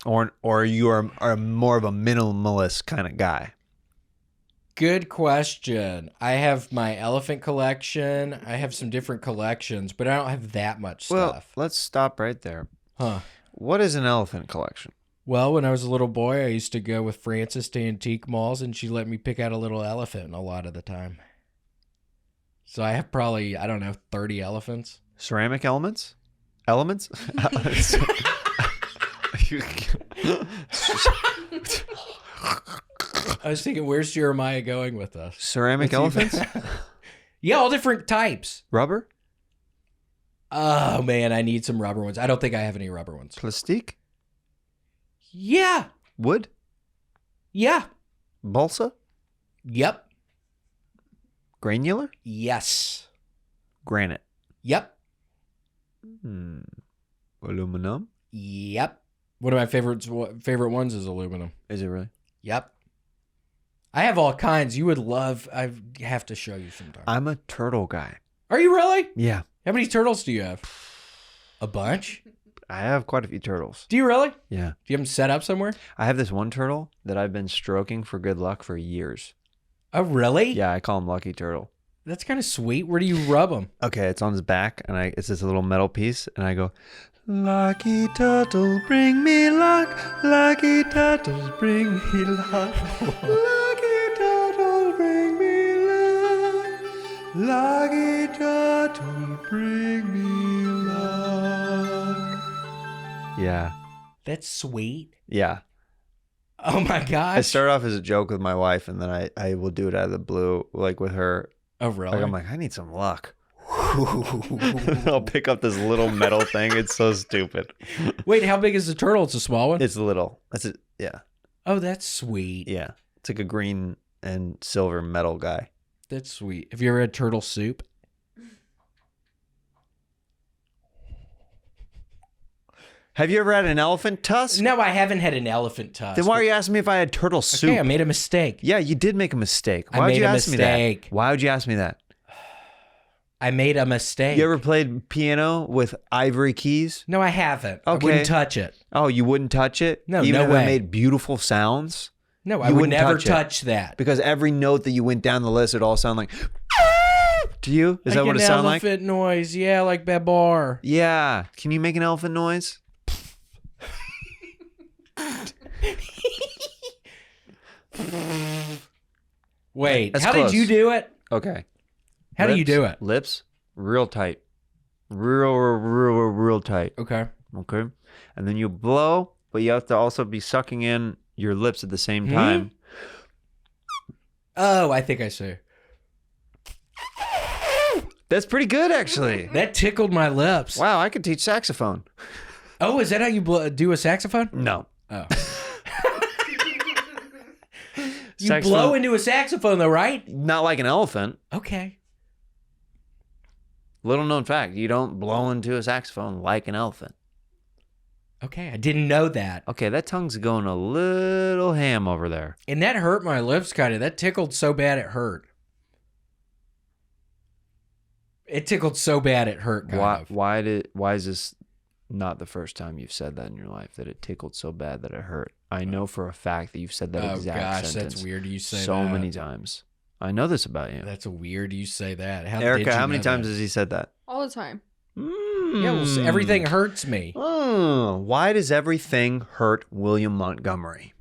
Or you are more of a minimalist kind of guy? Good question. I have my elephant collection. I have some different collections, but I don't have that much Well, stuff. let's stop right there. Huh. What is an elephant collection? Well, when I was a little boy, I used to go with Frances to antique malls, and she let me pick out a little elephant a lot of the time. So I have probably, 30 elephants. Ceramic elements? Elements? I was thinking, where's Jeremiah going with us? Ceramic elephants? Yeah, all different types. Rubber? Oh, man, I need some rubber ones. I don't think I have any rubber ones. Plastique? Yeah. Wood? Yeah. Balsa? Yep. Granular? Yes. Granite? Yep. Aluminum? Yep. One of my favorite ones is aluminum. Is it really? Yep. I have all kinds. You would love. I have to show you sometime. I'm a turtle guy. Are you really? Yeah. How many turtles do you have? A bunch? I have quite a few turtles. Do you really? Do Yeah. you have them set up somewhere? I have this one turtle that I've been stroking for good luck for years. Oh, really? Yeah, I call him Lucky Turtle. That's kind of sweet. Where do you rub them? Okay, it's on his back, and it's this little metal piece, and I go, Lucky turtle, bring me luck. Lucky turtle, bring me luck. Lucky turtle, bring me luck. Lucky turtle, bring me luck. Yeah. That's sweet. Yeah. Oh my gosh. I start off as a joke with my wife, and then I will do it out of the blue, like with her. Oh, really? Like I'm like, I need some luck. I'll pick up this little metal thing. It's so stupid. Wait, how big is the turtle? It's a small one? It's little. That's it. Yeah. Oh, that's sweet. Yeah. It's like a green and silver metal guy. That's sweet. Have you ever had turtle soup? Have you ever had an elephant tusk? No, I haven't had an elephant tusk. Then why are you asking me if I had turtle soup? Okay, I made a mistake. Yeah, you did make a mistake. I Why would made you a ask me that? mistake. Why would you ask me that? I made a mistake. You ever played piano with ivory keys? No, I haven't. Okay. I wouldn't touch it. Oh, you wouldn't touch it? No, Even no if way. it made beautiful sounds? No, I You would wouldn't never touch it. touch that. Because every note that you went down the list would all sound like to you? Is that Like what it an sounds like? elephant noise. Yeah, like Babar. Yeah. Can you make an elephant noise? Wait, That's how close. did you do it? Okay. How do you do it? Lips, real tight. Real tight. Okay. Okay. And then you blow, but you have to also be sucking in your lips at the same time. Oh, I think I see. That's pretty good, actually. That tickled my lips. Wow, I could teach saxophone. Oh, is that how you do a saxophone? No. Oh. You blow into a saxophone, though, right? Not like an elephant. Okay. Little known fact, you don't blow into a saxophone like an elephant. Okay, I didn't know that. Okay, that tongue's going a little ham over there. And that hurt my lips kind of. That tickled so bad it hurt. It tickled so bad it hurt kind of. Why is this not the first time you've said that in your life, that it tickled so bad that it hurt? I know for a fact that you've said that exact sentence that's weird you say so that. many times. I know this about you. That's weird you say that. Erica, how many times has he said that? All the time. Yeah, well, everything hurts me. Why does everything hurt William Montgomery?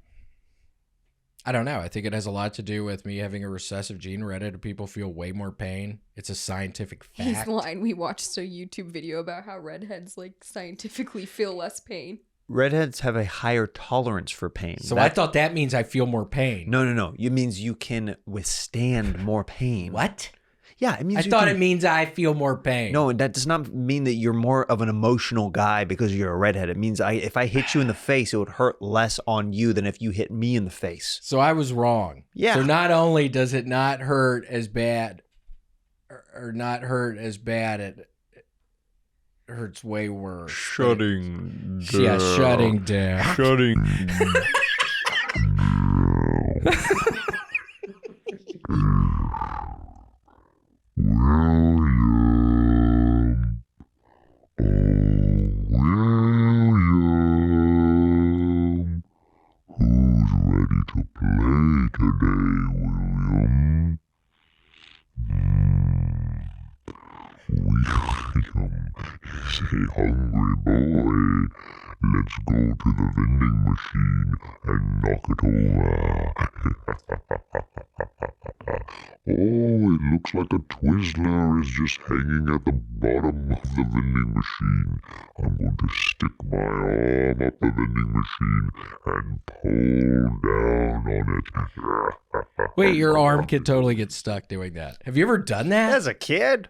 I don't know. I think it has a lot to do with me having a recessive gene. Redheaded people feel way more pain. It's a scientific fact. He's lying. We watched a YouTube video about how redheads like scientifically feel less pain. Redheads have a higher tolerance for pain. So I thought that means I feel more pain. No. It means you can withstand more pain. What? Yeah, it means I thought it means I feel more pain. No, that does not mean that you're more of an emotional guy because you're a redhead. It means if I hit you in the face, it would hurt less on you than if you hit me in the face. So I was wrong. Yeah. So not only does it not hurt as bad, or not hurt as bad, it hurts way worse. Shutting down. Yeah, shutting down. Shutting William. Oh, William. Who's ready to play today, William? William is a hungry boy. Let's go to the vending machine and knock it over. Oh, it looks like a Twizzler is just hanging at the bottom of the vending machine. I'm going to stick my arm up the vending machine and pull down on it. Wait, your arm can totally get stuck doing that. Have you ever done that? As a kid?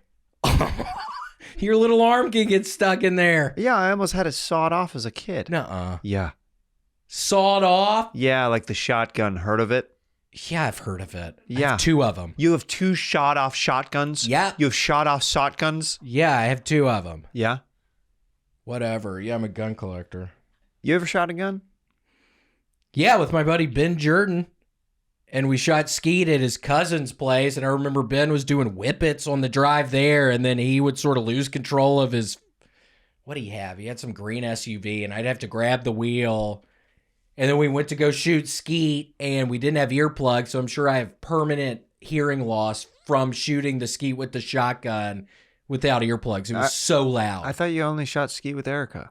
Your little arm can get stuck in there. Yeah, I almost had it sawed off as a kid. Nuh-uh. Yeah. Sawed off? Yeah, like the shotgun. Heard of it? Yeah, I've heard of it. Yeah. I have 2 of them. You have 2 shot-off shotguns? Yeah. You have shot-off shotguns? Yeah, I have 2 of them. Yeah. Whatever. Yeah, I'm a gun collector. You ever shot a gun? Yeah, with my buddy Ben Jordan. And we shot Skeet at his cousin's place. And I remember Ben was doing whippets on the drive there. And then he would sort of lose control of his... What did he have? He had some green SUV. And I'd have to grab the wheel. And then we went to go shoot Skeet. And we didn't have earplugs. So I'm sure I have permanent hearing loss from shooting the Skeet with the shotgun without earplugs. It was so loud. I thought you only shot Skeet with Erica.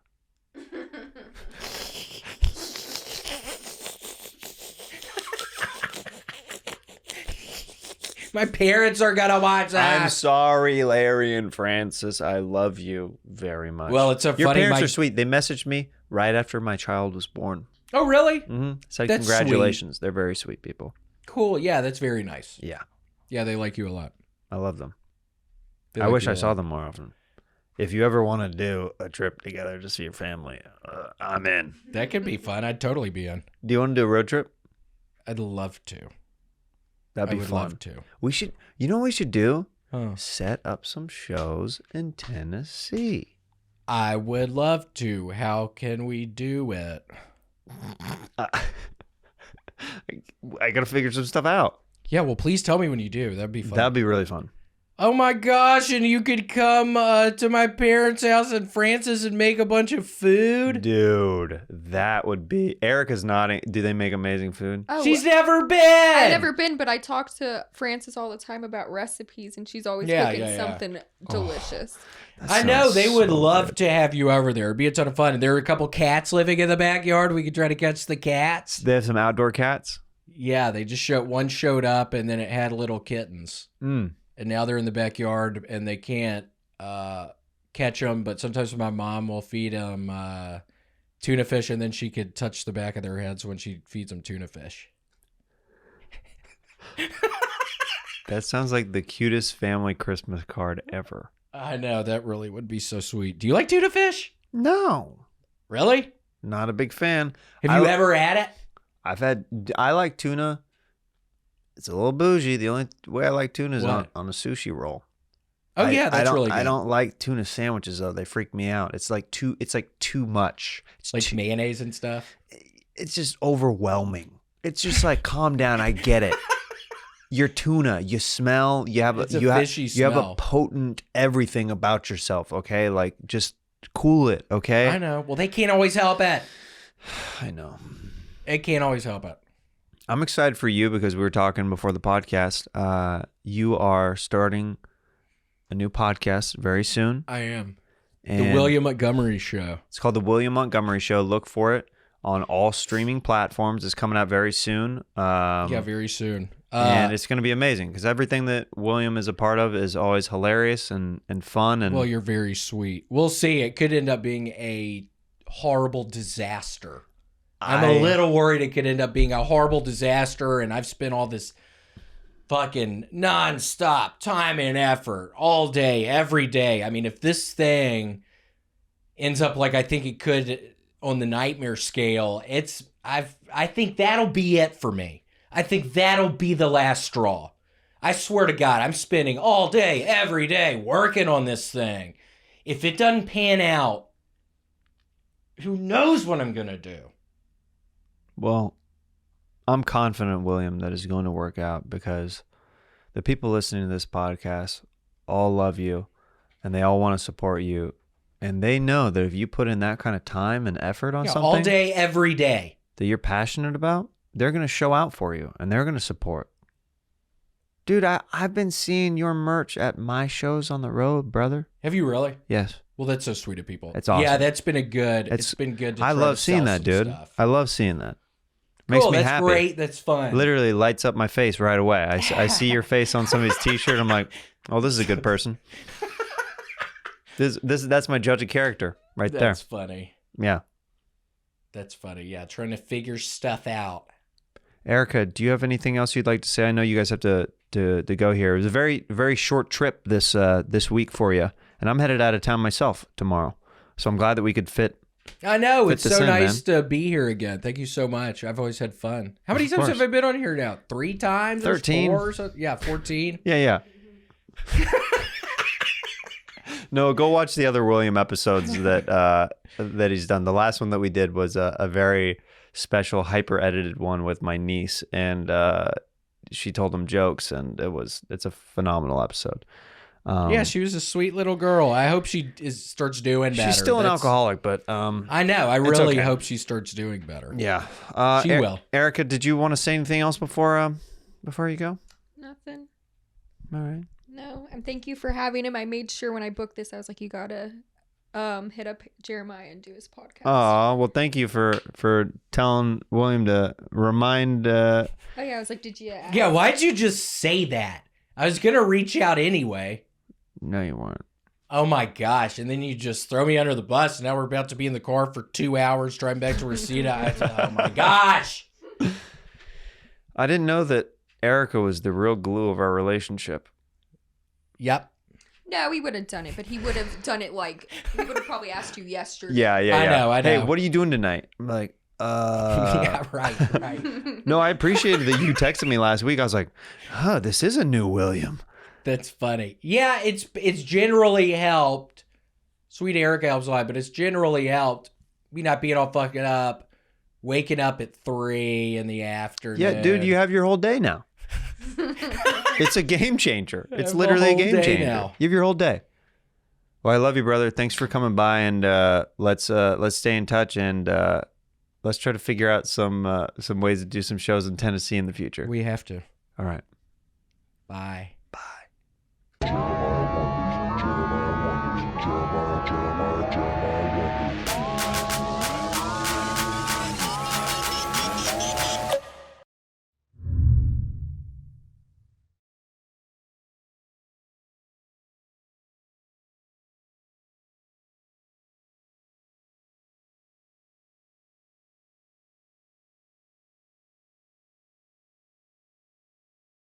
My parents are going to watch that. I'm sorry, Larry and Francis. I love you very much. Well, it's a Your funny... parents are sweet. They messaged me right after my child was born. Oh, really? Mm-hmm. Said That's congratulations. They're very sweet people. Cool. Yeah, that's very nice. Yeah. Yeah, they like you a lot. I love them. They I like wish you I a saw lot. them more often. If you ever want to do a trip together to see your family, I'm in. That could be fun. I'd totally be in. Do you want to do a road trip? I'd love to. That'd be I would fun. love to. We should. You know what we should do? Huh. Set up some shows in Tennessee. I would love to. How can we do it? I gotta figure some stuff out. Yeah, well, please tell me when you do. That'd be fun. That'd be really fun. Oh my gosh, and you could come to my parents' house in Francis and make a bunch of food? Dude, that would be... Erica's nodding. Do they make amazing food? Oh, She's never been! I've never been, but I talk to Frances all the time about recipes, and she's always cooking something delicious. I know they would so love good. to have you over there. It'd be a ton of fun. And there are a couple cats living in the backyard. We could try to catch the cats. They have some outdoor cats. Yeah, they just one showed up and then it had little kittens. Mm. And now they're in the backyard and they can't catch them. But sometimes my mom will feed them tuna fish and then she could touch the back of their heads when she feeds them tuna fish. That sounds like the cutest family Christmas card ever. I know, that really would be so sweet. Do you like tuna fish? No, Really? not a big fan. Have you ever had it? I like tuna. It's a little bougie. The only way I like tuna is What? on a sushi roll. Oh, yeah, that's really good. I don't like tuna sandwiches though. They freak me out. It's like too much. It's Like mayonnaise and stuff? it's just overwhelming. It's just like calm down. I get it. Your tuna, you smell. You have It's a you have fishy you have a smell. potent everything about yourself. Okay, like just cool it. Okay, I know. Well, they can't always help it. I know. It can't always help it. I'm excited for you because we were talking before the podcast. You are starting a new podcast very soon. I am. And The William Montgomery Show. It's called The William Montgomery Show. Look for it on all streaming platforms. It's coming out very soon. Yeah, very soon. And it's going to be amazing because everything that William is a part of is always hilarious and fun. And Well, you're very sweet. We'll see. It could end up being a horrible disaster. I'm a little worried it could end up being a horrible disaster, and I've spent all this fucking nonstop time and effort all day, every day. I mean, if this thing ends up like I think it could on the nightmare scale, I think that'll be it for me. I think that'll be the last straw. I swear to God, I'm spending all day, every day working on this thing. If it doesn't pan out, who knows what I'm going to do? Well, I'm confident, William, that it's going to work out because the people listening to this podcast all love you and they all want to support you. And they know that if you put in that kind of time and effort on something all day, every day that you're passionate about, they're going to show out for you and they're going to support. Dude, I've been seeing your merch at my shows on the road, brother. Have you really? Yes. Well, that's so sweet of people. It's awesome. Yeah, that's been it's been good to I try love to seeing sell that, some dude. stuff. I love seeing that. Makes Cool, me that's happy. great. That's fun. Literally lights up my face right away. I see your face on somebody's t-shirt. I'm like, oh, this is a good person. That's my judge of character right That's funny. there. Yeah. That's funny. Yeah, trying to figure stuff out. Erica, do you have anything else you'd like to say? I know you guys have to go here. It was a very, very short trip this week for you, and I'm headed out of town myself tomorrow. So I'm glad that we could fit. I know. It's this so in, nice to be here again. Thank you so much. I've always had fun. How many times course. have I been on here now? 3 times? There's 13. 4 or so? Yeah, 14. Yeah. No, go watch the other William episodes that he's done. The last one that we did was a very special hyper edited one with my niece, and she told him jokes, and it's a phenomenal episode. Yeah, she was a sweet little girl. I hope she starts doing better. She's still an alcoholic, but I know. I really okay. hope she starts doing better. yeah, She will. Erica, did you want to say anything else before you go? Nothing. All right. No. And thank you for having him. I made sure when I booked this, I was like, you gotta hit up Jeremiah and do his podcast. Oh, well, thank you for telling William to remind. Oh yeah, I was like, did you ask? Yeah, why'd you just say that? I was going to reach out anyway. No, you weren't. Oh my gosh. And then you just throw me under the bus. And now we're about to be in the car for 2 hours driving back to Reseda. Oh my gosh. I didn't know that Erica was the real glue of our relationship. Yep. No, he would have done it, but he would have done it like he would have probably asked you yesterday. Yeah. I know. Hey, what are you doing tonight? I'm like, yeah, right. No, I appreciated that you texted me last week. I was like, huh, this is a new William. That's funny. Yeah, it's generally helped. Sweet Erica helps a lot, but it's generally helped me not being all fucking up, waking up at 3 in the afternoon. Yeah, dude, you have your whole day now. It's a game changer. I It's have literally a the whole game day changer. now. You have your whole day. Well, I love you, brother. Thanks for coming by, and let's stay in touch, and let's try to figure out some ways to do some shows in Tennessee in the future. We have to. All right. Bye.